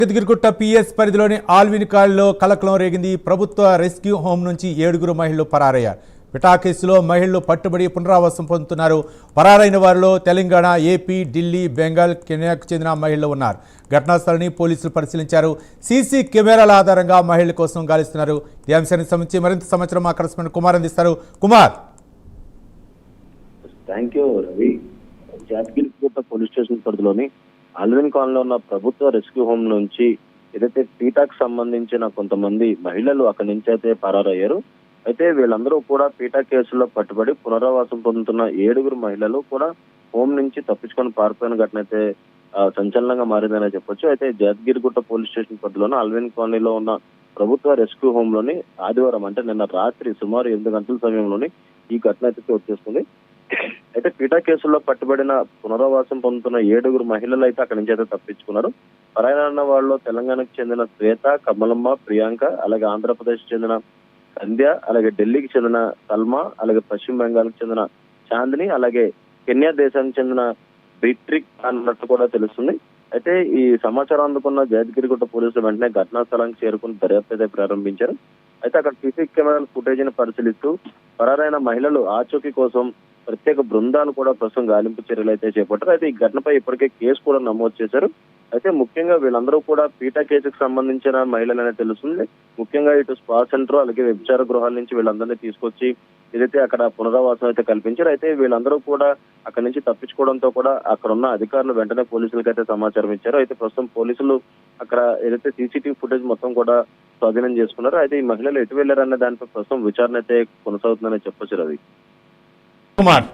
Jagadgirigutta PS పరిధిలోని ఆల్విన్ కాలనీలో కలకలం రేగింది. ప్రభుత్వ రెస్క్యూ హోమ్ నుంచి 7 మహిళలు పరారయ్యారు. పిటా కేసులో మహిళలు పట్టుబడి పునరావాసం పొందుతున్నారు. పరారైన వారిలో తెలంగాణ, ఏపీ, ఢిల్లీ, బెంగాల్, కెన్యాకు చెందిన మహిళలు ఉన్నారు. ఘటనా స్థలాన్ని పోలీసులు పరిశీలించారు. సీసీ కెమెరాల ఆధారంగా మహిళల కోసం గాలిస్తున్నారు. ఈ అంశానికి సంబంధించి మరింత సమాచారం మా కరెస్పాండెంట్ కుమార్ అందిస్తారు. Kumar, thank you Ravi. Jathagirigutta police station పరిధిలోని ఆల్విన్ కాలనీలో ఉన్న ప్రభుత్వ రెస్క్యూ హోమ్ నుంచి ఏదైతే పీటాకు సంబంధించిన కొంతమంది మహిళలు అక్కడి నుంచి అయితే పరారయ్యారు. అయితే వీళ్ళందరూ కూడా పీటా కేసులో పట్టుబడి పునరావాసం పొందుతున్న 7 మహిళలు కూడా హోమ్ నుంచి తప్పించుకొని పారిపోయిన ఘటన అయితే సంచలనంగా మారిందనే చెప్పొచ్చు. అయితే జాతగిరిగుట్ట పోలీస్ స్టేషన్ పరిధిలోని ఆల్విన్ కాలనీలో ఉన్న ప్రభుత్వ రెస్క్యూ హోమ్ లోని ఆదివారం అంటే నిన్న రాత్రి సుమారు 8 గంటల సమయంలోని ఈ ఘటన అయితే వచ్చేస్తుంది. అయితే పీటా కేసుల్లో పట్టుబడిన పునరావాసం పొందుతున్న 7 మహిళలు అయితే అక్కడి నుంచి అయితే తప్పించుకున్నారు. పరారైన వాళ్ళు తెలంగాణకు చెందిన శ్వేత, కమలమ్మ, ప్రియాంక, అలాగే ఆంధ్రప్రదేశ్ చెందిన సంధ్య, అలాగే ఢిల్లీకి చెందిన సల్మా, అలాగే పశ్చిమ బెంగాల్కి చెందిన చాందిని, అలాగే కెన్యా దేశానికి చెందిన బిట్రిక్ అన్నట్టు కూడా తెలుస్తుంది. అయితే ఈ సమాచారం అందుకున్న జాతగిరిగుట్ట పోలీసులు వెంటనే ఘటనా స్థలానికి చేరుకుని దర్యాప్తు అయితే ప్రారంభించారు. అయితే అక్కడ సీసీ కెమెరాల ఫుటేజ్ ని పరిశీలిస్తూ పరారైన మహిళలు ఆచూకీ కోసం ప్రత్యేక బృందాలు కూడా ప్రస్తుతం గాలింపు చర్యలు అయితే చేపట్టారు. అయితే ఈ ఘటనపై ఇప్పటికే కేసు కూడా నమోదు చేశారు. అయితే ముఖ్యంగా వీళ్ళందరూ కూడా పీటా కేసుకు సంబంధించిన మహిళలనే తెలుస్తుంది. ముఖ్యంగా ఇటు స్పా సెంటర్ అలాగే వ్యభిచార గృహాల నుంచి వీళ్ళందరినీ తీసుకొచ్చి ఏదైతే అక్కడ పునరావాసం అయితే కల్పించారు. అయితే వీళ్ళందరూ కూడా అక్కడి నుంచి తప్పించుకోవడంతో కూడా అక్కడ ఉన్న అధికారులు వెంటనే పోలీసులకు అయితే సమాచారం ఇచ్చారు. అయితే ప్రస్తుతం పోలీసులు అక్కడ ఏదైతే సీసీటీవీ ఫుటేజ్ మొత్తం కూడా స్వాధీనం చేసుకున్నారు. అయితే ఈ మహిళలు ఎటు వెళ్లారనే దానిపై ప్రస్తుతం విచారణ అయితే కొనసాగుతుందని చెప్పొచ్చు రవి. కుమార్.